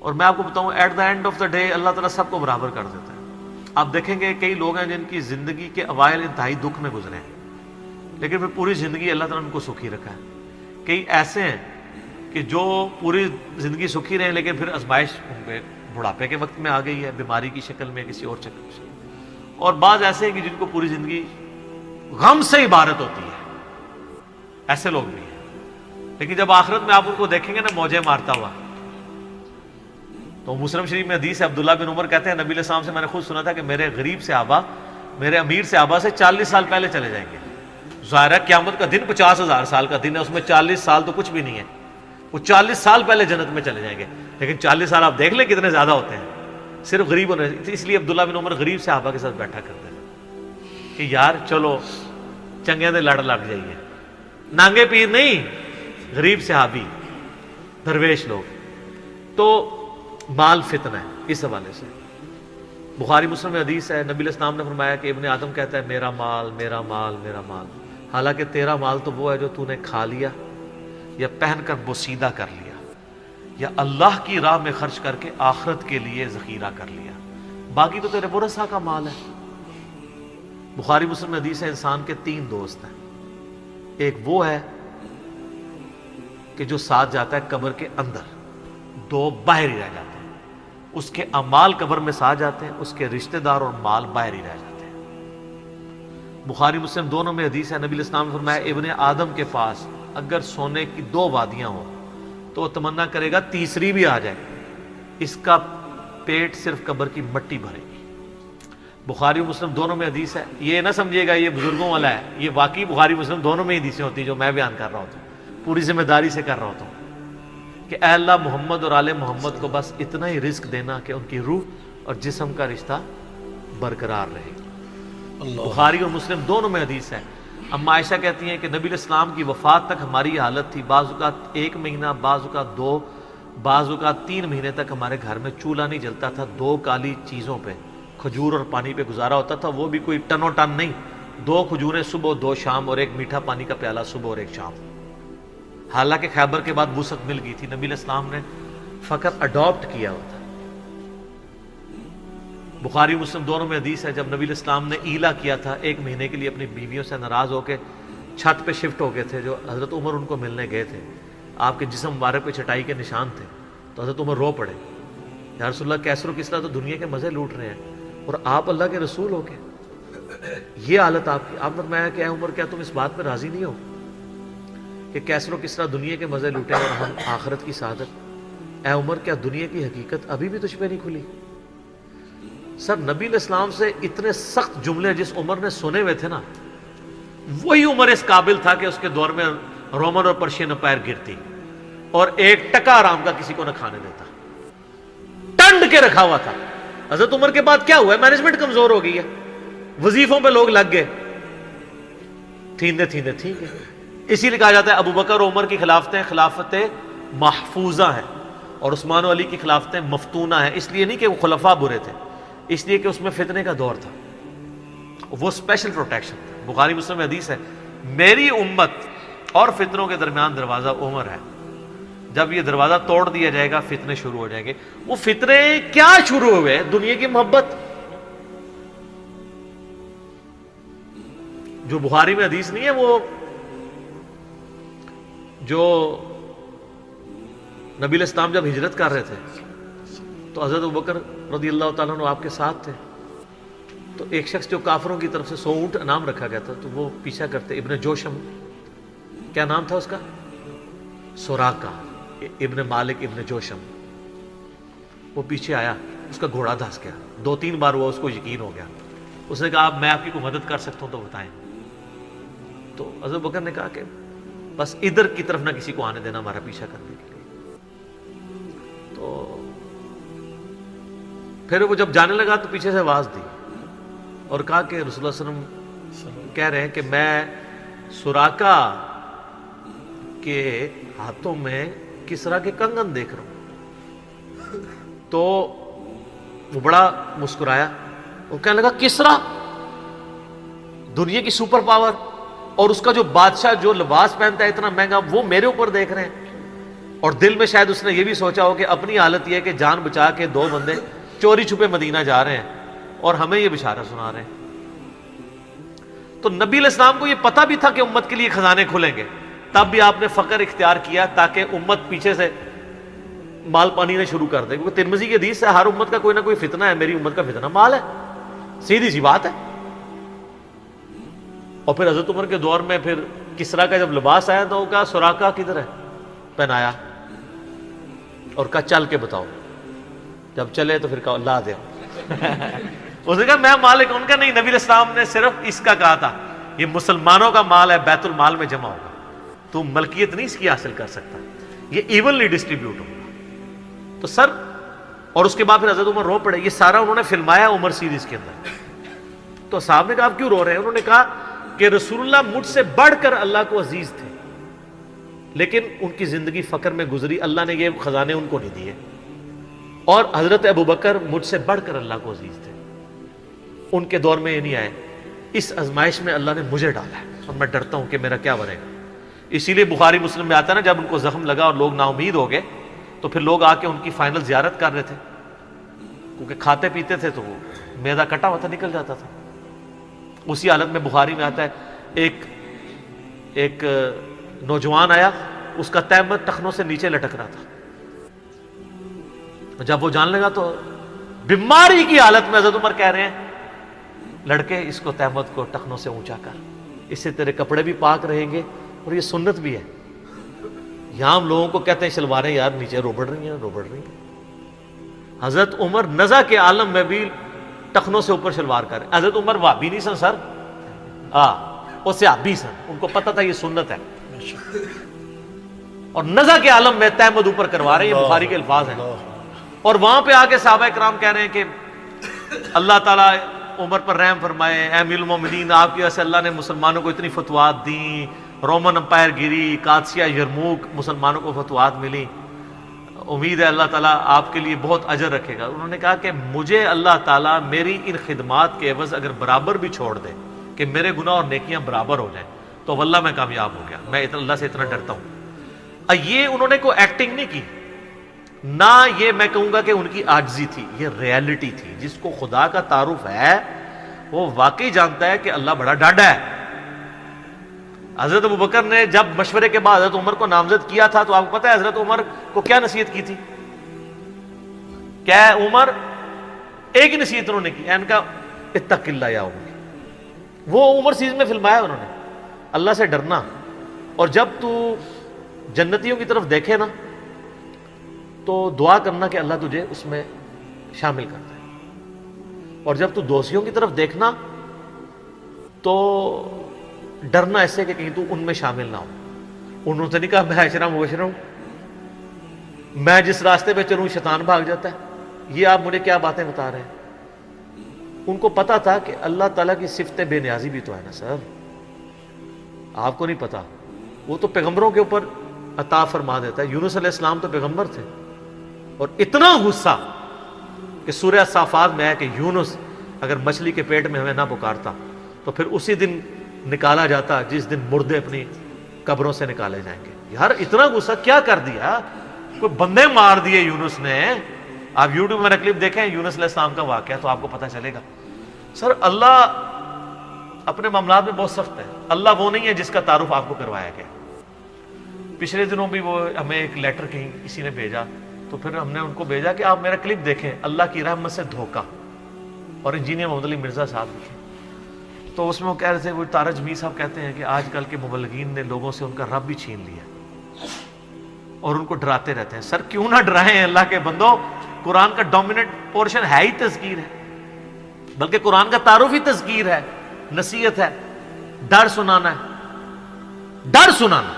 اور میں آپ کو بتاؤں at the end of the day Allah تعالیٰ سب کو برابر کر دیتا ہے. آپ دیکھیں گے کئی لوگ ہیں جن کی زندگی کے اوائل انتہائی دکھ میں گزرے ہیں لیکن پھر پوری زندگی اللہ تعالیٰ نے ان کو سکھی رکھا ہے. کئی ایسے ہیں کہ جو پوری زندگی سکھی رہے لیکن پھر آزمائش ان پہ بڑھاپے کے وقت میں آ گئی ہے، بیماری کی شکل میں، کسی اور شکل میں. اور بعض ایسے ہیں کہ جن کو پوری زندگی غم سے عبارت ہوتی ہے، ایسے لوگ بھی ہیں. لیکن جب آخرت میں آپ ان کو دیکھیں گے نا موجیں مارتا ہوا، تو مسلم شریف میں حدیث ہے، عبداللہ بن عمر کہتے ہیں نبی علیہ السلام سے میں نے خود سنا تھا کہ میرے غریب صحابہ میرے امیر صحابہ سے 40 سال پہلے چلے جائیں گے. ظاہر ہے قیامت کا دن 50,000 سال کا دن ہے، اس میں 40 سال تو کچھ بھی نہیں ہے. وہ 40 سال پہلے جنت میں چلے جائیں گے. لیکن 40 سال آپ دیکھ لیں کتنے زیادہ ہوتے ہیں صرف غریب ہونے. اس لیے عبداللہ بن عمر غریب صحابہ کے ساتھ بیٹھا کرتے ہیں کہ یار چلو چنگے دے لڑ لگ جائیے. نانگے پیر نہیں، غریب صحابی درویش لوگ. تو مال فتنہ ہے. اس حوالے سے بخاری مسلم میں حدیث ہے، نبی علیہ السلام نے فرمایا کہ ابن آدم کہتا ہے میرا مال میرا مال میرا مال. حالانکہ تیرا مال تو وہ ہے جو تو نے کھا لیا یا پہن کر بوسیدہ کر لیا یا اللہ کی راہ میں خرچ کر کے آخرت کے لیے ذخیرہ کر لیا، باقی تو تیرے ورثہ کا مال ہے. بخاری مسلم میں حدیث ہے انسان کے 3 دوست ہیں. ایک وہ ہے کہ جو ساتھ جاتا ہے قبر کے اندر، 2 باہر ہی رہ جاتے ہیں. اس کے اعمال قبر میں ساتھ جاتے ہیں، اس کے رشتہ دار اور مال باہر ہی رہ جاتے ہیں. بخاری مسلم دونوں میں حدیث ہے، نبی علیہ السلام نے فرمایا ابن آدم کے پاس اگر سونے کی 2 وادیاں ہوں تو وہ تمنا کرے گا تیسری بھی آ جائے، اس کا پیٹ صرف قبر کی مٹی بھرے گی. بخاری و مسلم دونوں میں حدیث ہے. یہ نہ سمجھے گا یہ بزرگوں والا ہے، یہ واقعی بخاری مسلم دونوں میں حدیثیں ہوتی ہیں جو میں بیان کر رہا ہوتا ہوں، پوری ذمہ داری سے کر رہا ہوتا ہوں کہ اے اللہ محمد اور آل محمد کو بس اتنا ہی رزق دینا کہ ان کی روح اور جسم کا رشتہ برقرار رہے. بخاری اور مسلم دونوں میں حدیث ہے. اما عائشہ کہتی ہیں کہ نبی علیہ السلام کی وفات تک ہماری یہ حالت تھی، بعض اوقات 1 مہینہ، بعض اوقات 2، بعض اوقات 3 مہینے تک ہمارے گھر میں چولہا نہیں جلتا تھا. 2 کالی چیزوں پہ، کھجور اور پانی پہ گزارا ہوتا تھا، وہ بھی کوئی ٹنو ٹن نہیں، 2 کھجوریں صبح 2 شام اور 1 میٹھا پانی کا پیالہ صبح اور 1 شام. حالانکہ خیبر کے بعد وسعت مل گئی تھی، نبی علیہ السلام نے فقط اڈاپٹ کیا ہوا تھا. بخاری مسلم دونوں میں حدیث ہے جب نبی علیہ السلام نے ایلا کیا تھا 1 مہینے کے لیے اپنی بیویوں سے ناراض ہو کے چھت پہ شفٹ ہو گئے تھے، جو حضرت عمر ان کو ملنے گئے تھے، آپ کے جسم مبارک پہ چٹائی کے نشان تھے، تو حضرت عمر رو پڑے، یا رسول اللہ کیسر و کسریٰ تو دنیا کے مزے لوٹ رہے ہیں اور آپ اللہ کے رسول ہو کے یہ حالت آپ کی. آپ نے فرمایا کہ اے عمر کیا تم اس بات پہ راضی نہیں ہو کہ کیسر و کسریٰ دنیا کے مزے لوٹے اور ہم آخرت کی سعادت؟ اے عمر کیا دنیا کی حقیقت ابھی بھی تجھ پہ نہیں کھلی؟ سر نبی علیہ السلام سے اتنے سخت جملے جس عمر نے سنے ہوئے تھے نا، وہی عمر اس قابل تھا کہ اس کے دور میں رومن اور پرشین امپائر گرتی اور 1 ٹکا آرام کا کسی کو نہ کھانے دیتا، ٹنڈ کے رکھا ہوا تھا. حضرت عمر کے بعد کیا ہوا ہے؟ مینجمنٹ کمزور ہو گئی ہے، وظیفوں پہ لوگ لگ گئے، تھیندے ٹھیک ہے. اسی لیے کہا جاتا ہے ابو بکر و عمر کی خلافتیں خلافتیں محفوظہ ہیں اور عثمان و علی کی خلافتیں مفتونہ ہیں. اس لیے نہیں کہ وہ خلفاء برے تھے، اس لیے کہ اس میں فتنے کا دور تھا، وہ اسپیشل پروٹیکشن تھا. بخاری مسلم میں حدیث ہے میری امت اور فتنوں کے درمیان دروازہ عمر ہے، جب یہ دروازہ توڑ دیا جائے گا فتنے شروع ہو جائیں گے. وہ فتنے کیا شروع ہوئے؟ دنیا کی محبت. جو بخاری میں حدیث نہیں ہے، وہ جو نبی علیہ السلام جب ہجرت کر رہے تھے تو حضرت ابوبکر رضی اللہ تعالیٰ عنہ آپ کے ساتھ تھے، تو ایک شخص جو کافروں کی طرف سے 100 اونٹ انعام رکھا گیا تھا تو وہ پیچھا کرتے. ابن جوشم، کیا نام تھا اس کا؟ سوراقہ ابن مالک ابن جوشم. وہ پیچھے آیا، اس کا گھوڑا دھس گیا، 2-3 بار وہ اس کو یقین ہو گیا. اس نے کہا میں آپ کی کوئی مدد کر سکتا ہوں تو بتائیں. تو حضرت بکر نے کہا کہ بس ادھر کی طرف نہ کسی کو آنے دینا ہمارا پیچھا کرنے کے لیے. تو پھر وہ جب جانے لگا تو پیچھے سے آواز دی اور کہا کہ رسول اللہ صلی اللہ علیہ وسلم کہہ رہے ہیں کہ میں سوراقہ کے ہاتھوں میں کسریٰ کے کنگن دیکھ رہا ہوں. تو وہ بڑا مسکرایا، وہ کہنے لگا کسریٰ دنیا کی سپر پاور اور اس کا جو بادشاہ جو لباس پہنتا ہے اتنا مہنگا، وہ میرے اوپر دیکھ رہے ہیں. اور دل میں شاید اس نے یہ بھی سوچا ہو کہ اپنی حالت یہ ہے کہ جان بچا کے 2 بندے چوری چھپے مدینہ جا رہے ہیں اور ہمیں یہ بشارہ سنا رہے ہیں. تو نبی علیہ السلام کو یہ پتہ بھی تھا کہ امت کے لیے خزانے کھلیں گے, تب بھی آپ نے فقر اختیار کیا تاکہ امت پیچھے سے مال پانی نے شروع کر دے, کیونکہ ترمذی کی حدیث ہے ہر امت کا کوئی نہ کوئی فتنہ ہے, میری امت کا فتنہ مال ہے, سیدھی سی بات ہے. اور پھر حضرت عمر کے دور میں پھر کسرا کا جب لباس آیا تو وہ کہا سراقہ کدھر ہے, پہنایا اور کہا چل کے بتاؤ, جب چلے تو پھر کہا لا دے. اس نے کہا میں مالک, ان کا نہیں, نبی علیہ السلام نے صرف اس کا کہا تھا یہ مسلمانوں کا مال ہے, بیت المال میں جمع ہوگا, تو ملکیت نہیں اس کی حاصل کر سکتا, یہ ایونلی ڈسٹریبیوٹ ہوگا. تو سر, اور اس کے بعد پھر حضرت عمر رو پڑے. یہ سارا انہوں نے فلمایا عمر سیریز کے اندر. تو صاحب نے کہا آپ کیوں رو رہے ہیں؟ انہوں نے کہا کہ رسول اللہ مجھ سے بڑھ کر اللہ کو عزیز تھے, لیکن ان کی زندگی فقر میں گزری, اللہ نے یہ خزانے ان کو نہیں دیے. اور حضرت ابوبکر مجھ سے بڑھ کر اللہ کو عزیز تھے, ان کے دور میں یہ نہیں آئے. اس آزمائش میں اللہ نے مجھے ڈالا ہے اور میں ڈرتا ہوں کہ میرا کیا بنے گا. اسی لیے بخاری مسلم میں آتا ہے نا, جب ان کو زخم لگا اور لوگ نا امید ہو گئے تو پھر لوگ آ کے ان کی فائنل زیارت کر رہے تھے, کیونکہ کھاتے پیتے تھے تو وہ میدا کٹا ہوا تھا, نکل جاتا تھا. اسی حالت میں بخاری میں آتا ہے ایک نوجوان آیا, اس کا تہمت ٹخنوں سے نیچے لٹک رہا تھا. جب وہ جان لگا تو بیماری کی حالت میں حضرت عمر کہہ رہے ہیں لڑکے اس کو تہمت کو ٹخنوں سے اونچا کر, اس سے تیرے کپڑے بھی پاک رہیں گے اور یہ سنت بھی ہے. یہاں ہم لوگوں کو کہتے ہیں شلواریں یار نیچے روبڑ رہی ہیں. حضرت عمر نزا کے عالم میں بھی ٹخنوں سے اوپر شلوار کر رہے. حضرت عمر وہابی نہیں سن سر, وہ صحابی سن, ان کو پتہ تھا یہ سنت ہے, اور نزا کے عالم میں تہمت اوپر کروا رہے ہیں. یہ بخاری کے الفاظ ہیں. اور وہاں پہ آ کے صحابہ کرام کہہ رہے ہیں کہ اللہ تعالیٰ عمر پر رحم فرمائے, اے امیر المومنین آپ کی وجہ سے اللہ نے مسلمانوں کو اتنی فتوحات دیں, رومن امپائر گری, قادسیہ, یرموک, مسلمانوں کو فتوحات ملی, امید ہے اللہ تعالیٰ آپ کے لیے بہت اجر رکھے گا. انہوں نے کہا کہ مجھے اللہ تعالیٰ میری ان خدمات کے عوض اگر برابر بھی چھوڑ دے کہ میرے گناہ اور نیکیاں برابر ہو جائیں تو واللہ میں کامیاب ہو گیا, میں اللہ سے اتنا ڈرتا ہوں. یہ انہوں نے کوئی ایکٹنگ نہیں کی, نہ یہ میں کہوں گا کہ ان کی عاجزی تھی, یہ ریالٹی تھی. جس کو خدا کا تعارف ہے وہ واقعی جانتا ہے کہ اللہ بڑا ڈاڈا ہے. حضرت ابوبکر نے جب مشورے کے بعد حضرت عمر کو نامزد کیا تھا تو آپ کو پتہ ہے حضرت عمر کو کیا نصیحت کی تھی؟ کیا ہے عمر, ایک ہی نصیحت انہوں نے کی, ان کا اتق اللہ یا عمر. وہ عمر سیریز میں فلمایا انہوں نے, اللہ سے ڈرنا, اور جب تو جنتیوں کی طرف دیکھے نا تو دعا کرنا کہ اللہ تجھے اس میں شامل کر دے, اور جب تو دوستیوں کی طرف دیکھنا تو ڈرنا ایسے کہ کہیں تو ان میں شامل نہ ہو. انہوں نے نہیں کہا میں اشرا مبشرا ہوں, میں جس راستے پہ چلوں شیطان بھاگ جاتا ہے, یہ آپ مجھے کیا باتیں بتا رہے ہیں. ان کو پتا تھا کہ اللہ تعالیٰ کی صفت بے نیازی بھی تو ہے نا سر, آپ کو نہیں پتا, وہ تو پیغمبروں کے اوپر عطا فرما دیتا ہے. یونس علیہ السلام تو پیغمبر تھے, اور اتنا غصہ کہ سورہ صافات میں ہے کہ یونس اگر مچھلی کے پیٹ میں ہمیں نہ پکارتا تو پھر اسی دن نکالا جاتا جس دن مردے اپنی قبروں سے نکالے جائیں گے. یار اتنا غصہ کیا کر دیا, کوئی بندے مار دیے یونس نے. آپ یوٹیوب میں کلپ دیکھیں یونس علیہ السلام کا واقعہ تو آپ کو پتہ چلے گا. سر اللہ اپنے معاملات میں بہت سخت ہے. اللہ وہ نہیں ہے جس کا تعارف آپ کو کروایا گیا. پچھلے دنوں بھی وہ ہمیں ایک لیٹر کہیں کسی نے بھیجا, تو پھر ہم نے ان کو بھیجا کہ آپ میرا کلپ دیکھیں, اللہ کی رحمت سے دھوکہ, اور انجینئر محمد علی مرزا صاحب لکھے. تو اس میں وہ کہہ رہے تھے, وہ تارج میر صاحب کہتے ہیں کہ آج کل کے مبلغین نے لوگوں سے ان کا رب بھی چھین لیا اور ان کو ڈراتے رہتے ہیں. سر کیوں نہ ڈرائیں اللہ کے بندوں, قرآن کا ڈومیننٹ پورشن ہے ہی تذکیر ہے, بلکہ قرآن کا تعارف ہی تذکیر ہے, نصیحت ہے, ڈر سنانا ہے, ڈر سنانا.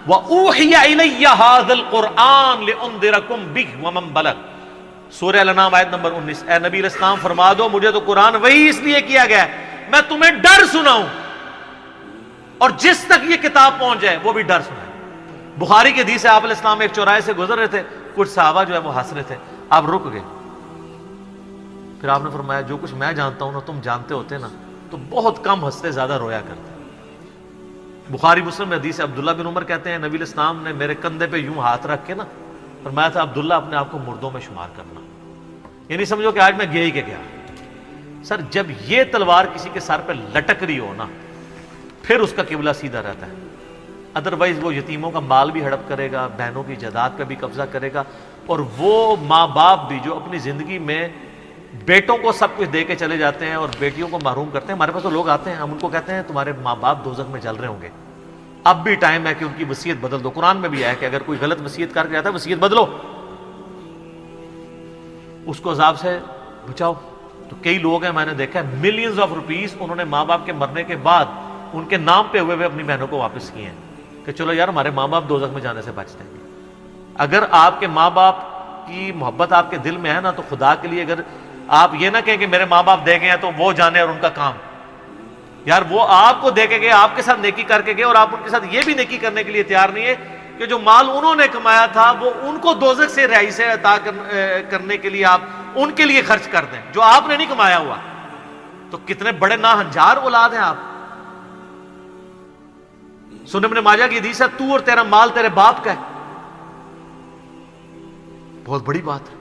وَأُوحِيَ إِلَيَّ هَذَا الْقُرْآنُ لِأُنذِرَكُمْ بِهِ وَمَنْ بَلَغَ. سورہ الانعام آیت نمبر 19. اے نبی علیہ السلام فرما دو مجھے تو قرآن وہی اس لیے کیا گیا ہے میں تمہیں ڈر سناؤں, اور جس تک یہ کتاب پہنچ جائے وہ بھی ڈر سنائے. بخاری کے حدیث ہے, آپ علیہ السلام ایک چوراہے سے گزر رہے تھے, کچھ صحابہ جو ہے وہ ہنس رہے تھے, آپ رک گئے. پھر آپ نے فرمایا جو کچھ میں جانتا ہوں نا تم جانتے ہوتے نا تو بہت کم ہنستے, زیادہ رویا کرتے. بخاری مسلم میں حدیث ہے، عبداللہ بن عمر کہتے ہیں نبی علیہ السلام نے میرے کندھے پہ یوں ہاتھ رکھ کے نا فرمایا تھا عبداللہ اپنے آپ کو مردوں میں شمار کرنا، یعنی سمجھو کہ آج میں گیا ہی کہ گیا۔ سر جب یہ تلوار کسی کے سر پہ لٹک رہی ہو نا پھر اس کا قبلہ سیدھا رہتا ہے، ادروائز وہ یتیموں کا مال بھی ہڑپ کرے گا، بہنوں کی جائیداد پہ بھی قبضہ کرے گا، اور وہ ماں باپ بھی جو اپنی زندگی میں بیٹوں کو سب کچھ دے کے چلے جاتے ہیں اور بیٹیوں کو محروم کرتے ہیں۔ ہمارے پاس تو لوگ آتے ہیں، ہم ان کو کہتے ہیں تمہارے ماں باپ دوزخ میں جل رہے ہوں گے، اب بھی ٹائم ہے کہ ان کی وصیت بدل دو۔ قرآن میں بھی ہے کہ اگر کوئی غلط وصیت کر کے جاتا ہے وصیت بدلو، اس کو عذاب سے بچاؤ۔ تو کئی لوگ ہیں میں نے دیکھا ہے ملینز آف روپیز انہوں نے ماں باپ کے مرنے کے بعد ان کے نام پہ ہوئے اپنی بہنوں کو واپس کیے ہیں کہ چلو یار ہمارے ماں باپ دوزخ میں جانے سے بچ جائیں گے۔ اگر آپ کے ماں باپ کی محبت آپ کے دل میں ہے نا تو خدا کے لیے اگر آپ یہ نہ کہیں کہ میرے ماں باپ دے گئے ہیں تو وہ جانے اور ان کا کام، یار وہ آپ کو دے کے گئے، آپ کے ساتھ نیکی کر کے گئے، اور آپ ان کے ساتھ یہ بھی نیکی کرنے کے لیے تیار نہیں ہے کہ جو مال انہوں نے کمایا تھا وہ ان کو دوزخ سے رہائی سے عطا کرنے کے لیے آپ ان کے لیے خرچ کر دیں جو آپ نے نہیں کمایا ہوا۔ تو کتنے بڑے ناہنجار اولاد ہیں آپ۔ سنن ابن ماجہ کی حدیث ہے تو اور تیرا مال تیرے باپ کا ہے، بہت بڑی بات ہے۔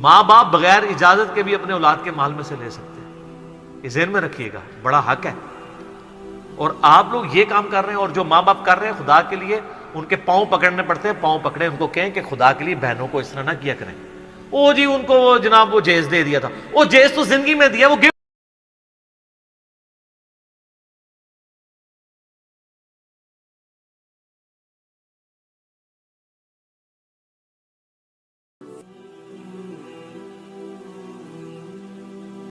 ماں باپ بغیر اجازت کے بھی اپنے اولاد کے مال میں سے لے سکتے ہیں، یہ ذہن میں رکھیے گا، بڑا حق ہے۔ اور آپ لوگ یہ کام کر رہے ہیں، اور جو ماں باپ کر رہے ہیں خدا کے لیے ان کے پاؤں پکڑنے پڑتے ہیں، پاؤں پکڑے، ان کو کہیں کہ خدا کے لیے بہنوں کو اس طرح نہ کیا کریں۔ او جی ان کو وہ جناب وہ جیز دے دیا تھا، وہ جیز تو زندگی میں دیا، وہ